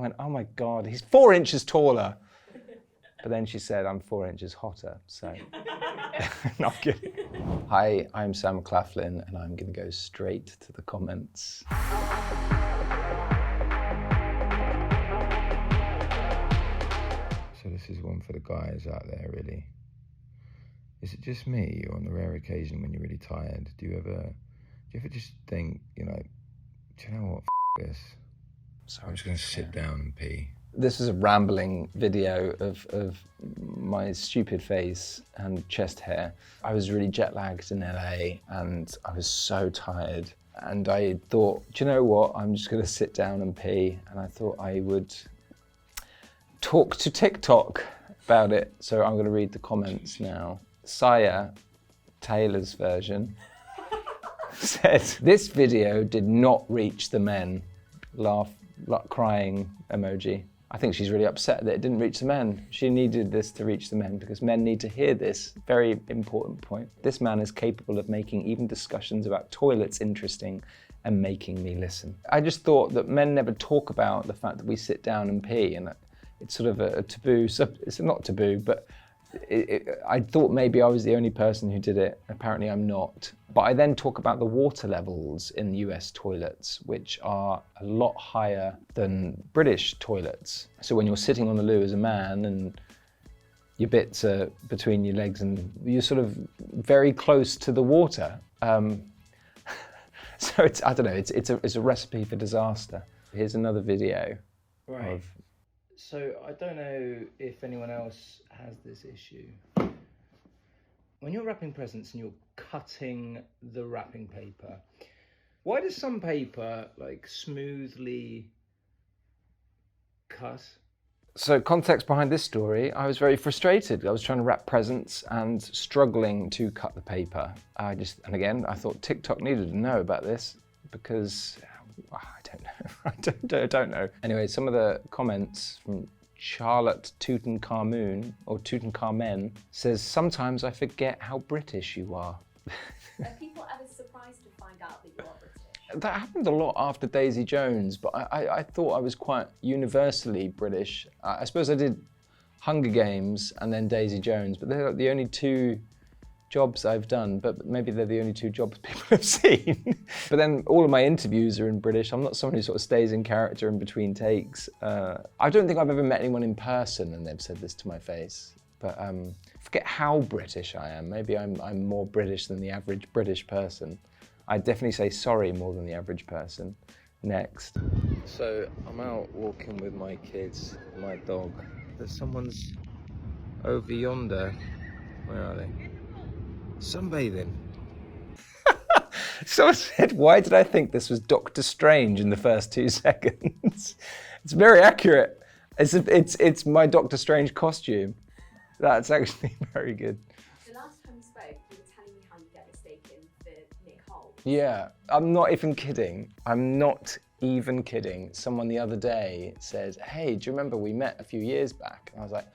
went, oh my God, he's 4 inches taller. But then she said, I'm 4 inches hotter, so. Not kidding. Hi, I'm Sam Claflin, and I'm gonna go straight to the comments. So this is one for the guys out there, really. Is it just me, or on the rare occasion when you're really tired, do you ever just think, you know, do you know what, this? Sorry, I'm just gonna sit down and pee. This is a rambling video of my stupid face and chest hair. I was really jet lagged in LA and I was so tired. And I thought, do you know what? I'm just gonna sit down and pee. And I thought I would talk to TikTok about it. So I'm gonna read the comments now. Saya, Taylor's version, said, this video did not reach the men. Laugh, crying emoji. I think she's really upset that it didn't reach the men. She needed this to reach the men because men need to hear this very important point. This man is capable of making even discussions about toilets interesting and making me listen. I just thought that men never talk about the fact that we sit down and pee, and it's sort of a taboo. It's not taboo, but I thought maybe I was the only person who did it. Apparently I'm not. But I then talk about the water levels in US toilets, which are a lot higher than British toilets. So when you're sitting on the loo as a man and your bits are between your legs and you're sort of very close to the water. So it's, I don't know, it's a recipe for disaster. Here's another video of. So I don't know if anyone else has this issue. When you're wrapping presents and you're cutting the wrapping paper, why does some paper like smoothly cut? So context behind this story, I was very frustrated. I was trying to wrap presents and struggling to cut the paper. And again, I thought TikTok needed to know about this because I don't know. I don't know. Anyway, some of the comments from Charlotte Tutankhamun, or Tutankhamen, says, sometimes I forget how British you are. Are people ever surprised to find out that you are British? That happened a lot after Daisy Jones, but I thought I was quite universally British. I suppose I did Hunger Games and then Daisy Jones, but they're the only two jobs I've done, but maybe they're the only two jobs people have seen. But then all of my interviews are in British. I'm not someone who sort of stays in character in between takes. I don't think I've ever met anyone in person and they've said this to my face. But forget how British I am. Maybe I'm more British than the average British person. I definitely say sorry more than the average person. Next. So I'm out walking with my kids, my dog. There's someone's over yonder. Where are they? Sunbathing. Someone said, why did I think this was Doctor Strange in the first 2 seconds? It's very accurate. It's my Doctor Strange costume. That's actually very good. The last time we spoke, you were telling me how you get mistaken for Nick Holt. Yeah, I'm not even kidding. I'm not even kidding. Someone the other day said, hey, do you remember we met a few years back? And I was like,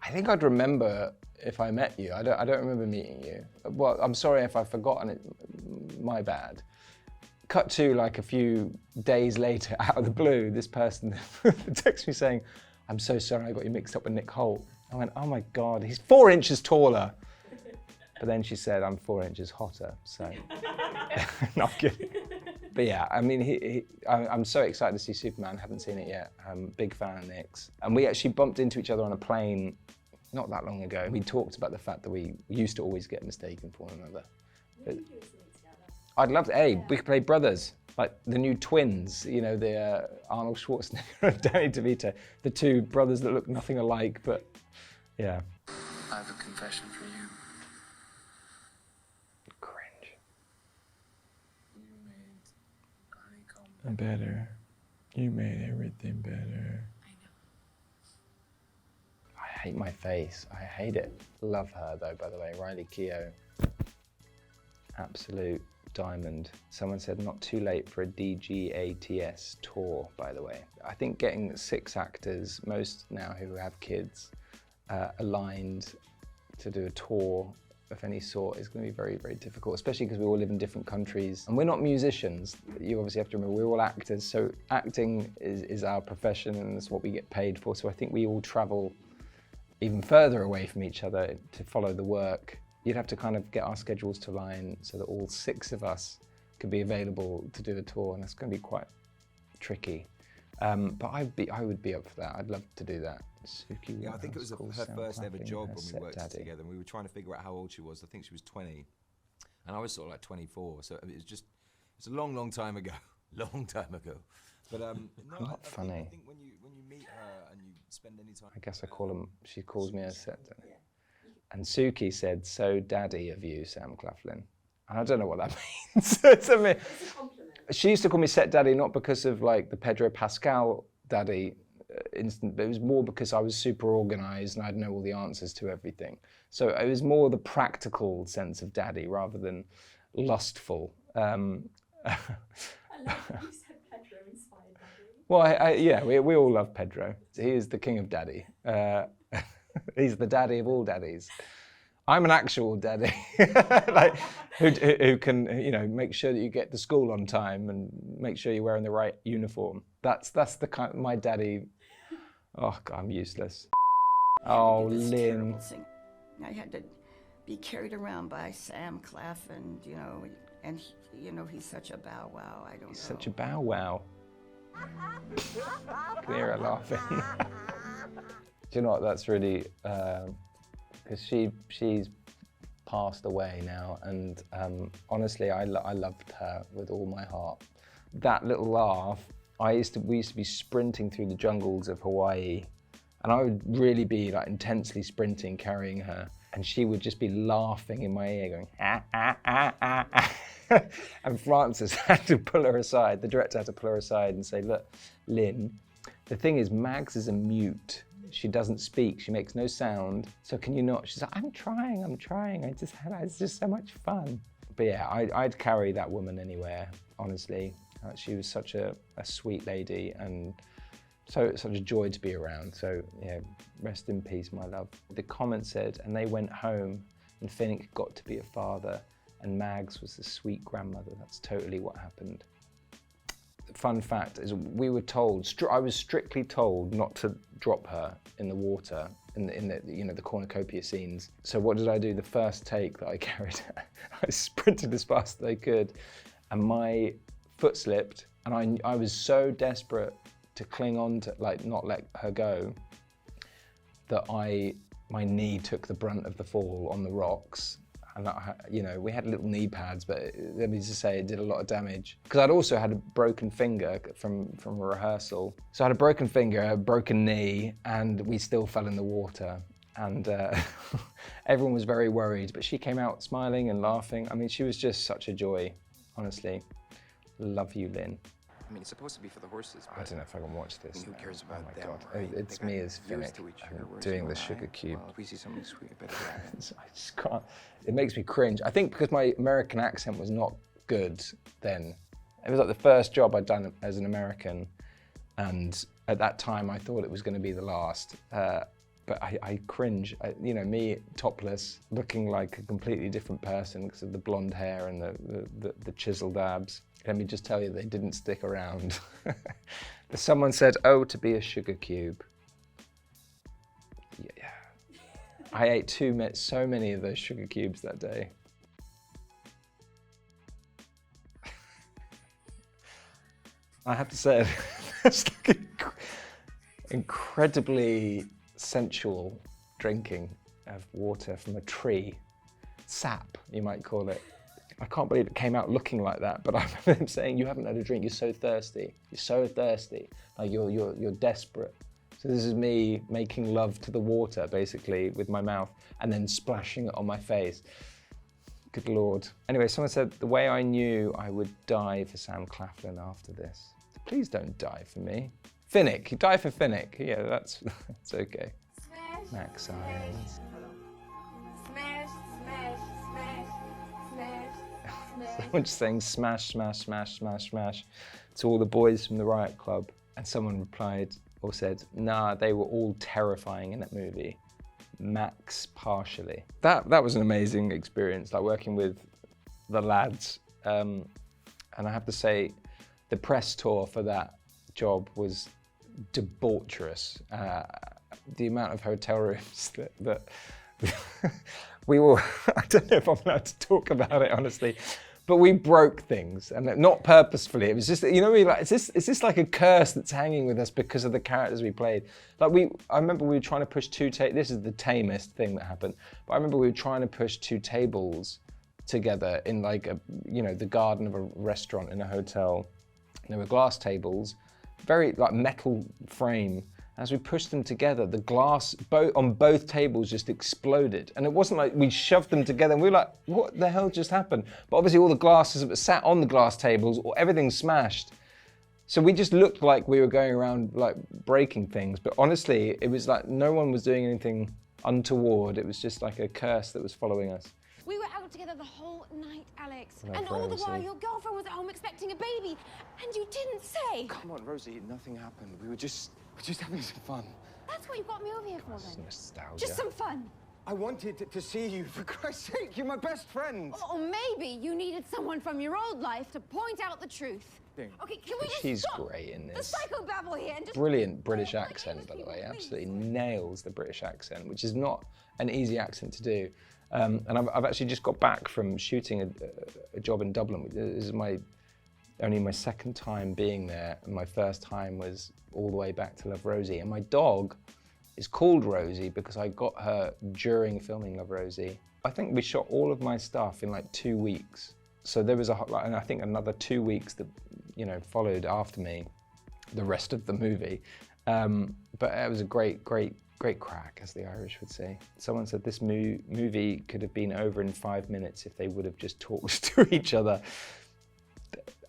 I think I'd remember if I met you. I don't remember meeting you. Well, I'm sorry if I've forgotten it, my bad. Cut to like a few days later, out of the blue, this person texts me saying, I'm so sorry I got you mixed up with Nick Holt. I went, oh my God, he's 4 inches taller. But then she said, I'm 4 inches hotter, so. Not kidding. But yeah, I mean, I'm so excited to see Superman. Haven't seen it yet. I'm a big fan of Nick's. And we actually bumped into each other on a plane not that long ago. We talked about the fact that we used to always get mistaken for one another. Maybe do something together. I'd love to, hey, we could play brothers, like the new twins, you know, the Arnold Schwarzenegger and Danny DeVito, the two brothers that look nothing alike, but yeah. I have a confession for you. Cringe. You made honeycomb. Better. You made everything better. I know. I hate my face. I hate it. Love her though, by the way. Riley Keough. Absolute diamond. Someone said not too late for a DGATS tour, by the way. I think getting 6 actors, most now who have kids, aligned to do a tour of any sort is going to be very, very difficult, especially because we all live in different countries. And we're not musicians. You obviously have to remember, we're all actors. So acting is our profession and it's what we get paid for. So I think we all travel even further away from each other to follow the work. You'd have to kind of get our schedules to line so that all 6 of us could be available to do a tour, and that's going to be quite tricky. But I would be up for that. I'd love to do that. Suki Yeah, I think it was her first ever job when we worked Daddy. together, and we were trying to figure out how old she was. I think she was 20, and I was sort of like 24. So it's a long, long time ago. Long time ago. But no, Not funny. I think when you meet her and you spend any time. I guess I call him. She calls me a set daddy. And Suki said, "So daddy of you, Sam Claflin." And I don't know what that means. To me. It's a compliment. She used to call me set daddy, not because of like the Pedro Pascal daddy instant, but it was more because I was super organized and I'd know all the answers to everything. So it was more the practical sense of daddy rather than lustful. I love that you said Pedro inspired daddy. Well, yeah, we all love Pedro. He is the king of daddy. He's the daddy of all daddies. I'm an actual daddy, like who can, you know, make sure that you get to school on time and make sure you're wearing the right uniform. That's the kind. My daddy. Oh God, I'm useless. Oh, Lynn. I had to be carried around by Sam Claflin, you know, and he, you know, he's such a bow wow. I don't know. Such a bow wow. Can hear her laughing. Do you know what? That's really because she's passed away now, and honestly, I loved her with all my heart. That little laugh. We used to be sprinting through the jungles of Hawaii, and I would really be like intensely sprinting, carrying her, and she would just be laughing in my ear, going ah ah ah ah ah. And Francis had to pull her aside. The director had to pull her aside and say, "Look, Lynn, the thing is, Mags is a mute. She doesn't speak. She makes no sound. So can you not?" She's like, I'm trying. It's just so much fun." But yeah, I'd carry that woman anywhere, honestly. She was such a sweet lady and such a joy to be around. So yeah, rest in peace, my love. The comment said, and they went home and Finnick got to be a father and Mags was the sweet grandmother. That's totally what happened. The fun fact is we were told, I was strictly told not to drop her in the water in the you know, the cornucopia scenes. So what did I do? The first take that I carried her, I sprinted as fast as I could and my foot slipped, and I was so desperate to cling on to, like, not let her go, that my knee took the brunt of the fall on the rocks. And you know, we had little knee pads, but let me just say it did a lot of damage. Because I'd also had a broken finger from a rehearsal. So I had a broken finger, a broken knee, and we still fell in the water. And everyone was very worried, but she came out smiling and laughing. I mean, she was just such a joy, honestly. Love you, Lynn. I mean, it's supposed to be for the horses. I don't know if I can watch this. Who cares about oh my them? God. Right? It's They me got as used Finnick. to each other, I'm whereas doing you the and sugar I, cube. well, if we see something sweet, we better grab it. I just can't. It makes me cringe. I think because my American accent was not good then. It was like the first job I'd done as an American, and at that time I thought it was going to be the last. But I cringe. You know, me topless, looking like a completely different person because of the blonde hair and the chiseled abs. Let me just tell you, they didn't stick around. Someone said, "Oh, to be a sugar cube." Yeah. I ate so many of those sugar cubes that day. I have to say, it's like incredibly sensual drinking of water from a tree. Sap, you might call it. I can't believe it came out looking like that, but I remember them saying, "You haven't had a drink, you're so thirsty. You're so thirsty, like you're desperate." So this is me making love to the water, basically, with my mouth, and then splashing it on my face. Good Lord. Anyway, someone said, the way I knew I would die for Sam Claflin after this. Please don't die for me. Finnick, you die for Finnick. Yeah, that's okay. Smash, Max smash, Irons. smash, smash, smash, smash, smash. Someone just saying smash, smash, smash, smash, smash to all the boys from the Riot Club. And someone replied or said, nah, they were all terrifying in that movie. Max partially. That was an amazing experience, like working with the lads. And I have to say, the press tour for that job was debaucherous. The amount of hotel rooms that we were, I don't know if I'm allowed to talk about it honestly, but we broke things, and not purposefully. It was just, you know, like, is this like a curse that's hanging with us because of the characters we played? Like I remember we were trying to push this is the tamest thing that happened, but I remember we were trying to push 2 tables together in like the garden of a restaurant in a hotel. And there were glass tables, very like metal frame. As we pushed them together, the glass on both tables just exploded. And it wasn't like we shoved them together and we were like, what the hell just happened? But obviously all the glasses that sat on the glass tables, everything smashed. So we just looked like we were going around like breaking things. But honestly, it was like no one was doing anything untoward. It was just like a curse that was following us. We were out together the whole night, Alex. Love And all the while Rosie. your girlfriend was at home expecting a baby. And you didn't say. Come on, Rosie, nothing happened. We're just having some fun. That's what you got me over here for then. Nostalgia. Just some fun. I wanted to see you, for Christ's sake. You're my best friend. Or maybe you needed someone from your old life to point out the truth. Okay, can we just She's stop great in the this. psychobabble here and just... Brilliant British Like accent, by the English way. people, Absolutely please. nails the British accent, which is not an easy accent to do. And I've actually just got back from shooting a job in Dublin. This is only my second time being there, and my first time was all the way back to Love Rosie. And my dog is called Rosie because I got her during filming Love Rosie. I think we shot all of my stuff in like 2 weeks. So there was and I think another 2 weeks that, followed after me, the rest of the movie. But it was a great crack, as the Irish would say. Someone said this movie could have been over in 5 minutes if they would have just talked to each other.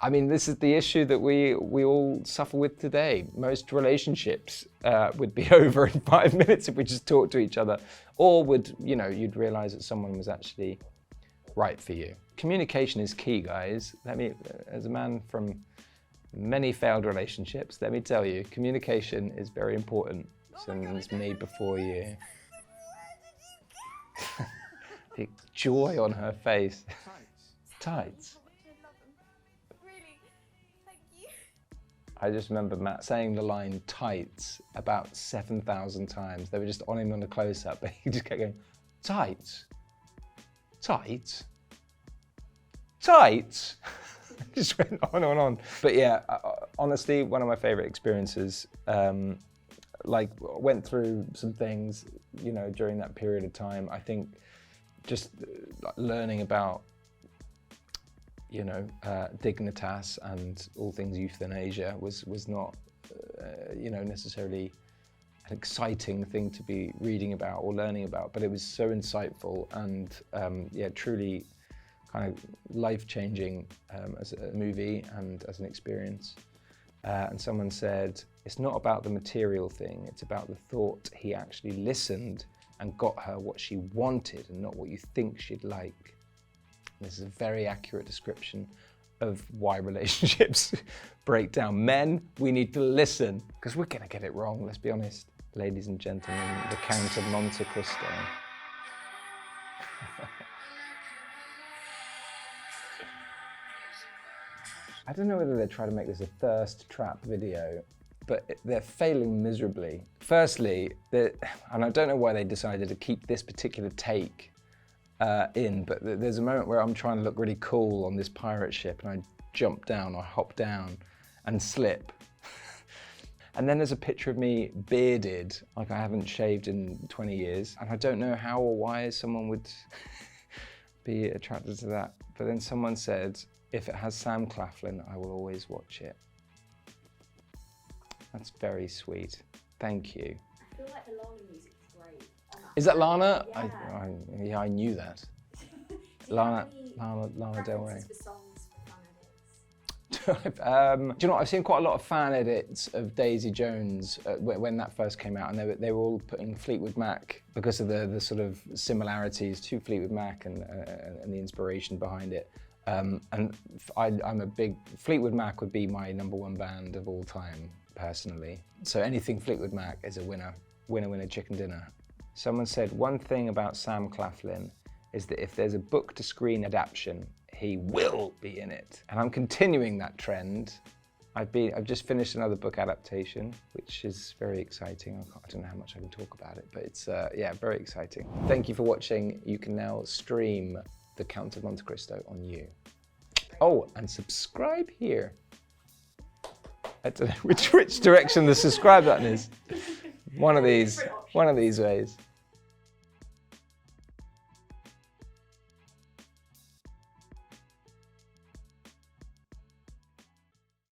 I mean, this is the issue that we all suffer with today. Most relationships would be over in 5 minutes if we just talked to each other, or you'd realize that someone was actually right for you. Communication is key, guys. As a man from many failed relationships, let me tell you, communication is very important. It's me before you. The joy on her face. Tights. Really, thank you. I just remember Matt saying the line tights about 7,000 times. They were just on him on a close-up, but he just kept going, tights, tights, tights. Just went on and on. But yeah, honestly, one of my favorite experiences. Went through some things, during that period of time. I think just learning about, Dignitas and all things euthanasia was not, necessarily an exciting thing to be reading about or learning about, but it was so insightful and, truly kind of life-changing as a movie and as an experience. And someone said, it's not about the material thing, it's about the thought he actually listened and got her what she wanted and not what you think she'd like. And this is a very accurate description of why relationships break down. Men, we need to listen, because we're gonna get it wrong, let's be honest. Ladies and gentlemen, the Count of Monte Cristo. I don't know whether they're trying to make this a thirst trap video, but they're failing miserably. Firstly, and I don't know why they decided to keep this particular take in, but there's a moment where I'm trying to look really cool on this pirate ship and I jump down or hop down and slip. And then there's a picture of me bearded, like I haven't shaved in 20 years. And I don't know how or why someone would be attracted to that. But then someone said, if it has Sam Claflin, I will always watch it. That's very sweet. Thank you. I feel like the Lana music is great. Is that Lana? Yeah. Yeah, I knew that. Do you Lana have any Del Rey. references for songs for fan edits? Do you know what? I've seen quite a lot of fan edits of Daisy Jones when that first came out, and they were all putting Fleetwood Mac because of the sort of similarities to Fleetwood Mac and the inspiration behind it. And I'm a big, Fleetwood Mac would be my #1 band of all time, personally. So anything Fleetwood Mac is a winner chicken dinner. Someone said one thing about Sam Claflin is that if there's a book to screen adaptation, he will be in it. And I'm continuing that trend. I've just finished another book adaptation, which is very exciting. I don't know how much I can talk about it, but it's yeah, very exciting. Thank you for watching. You can now stream The Count of Monte Cristo on You. Oh, and subscribe here. I don't know which direction the subscribe button is. One of these ways.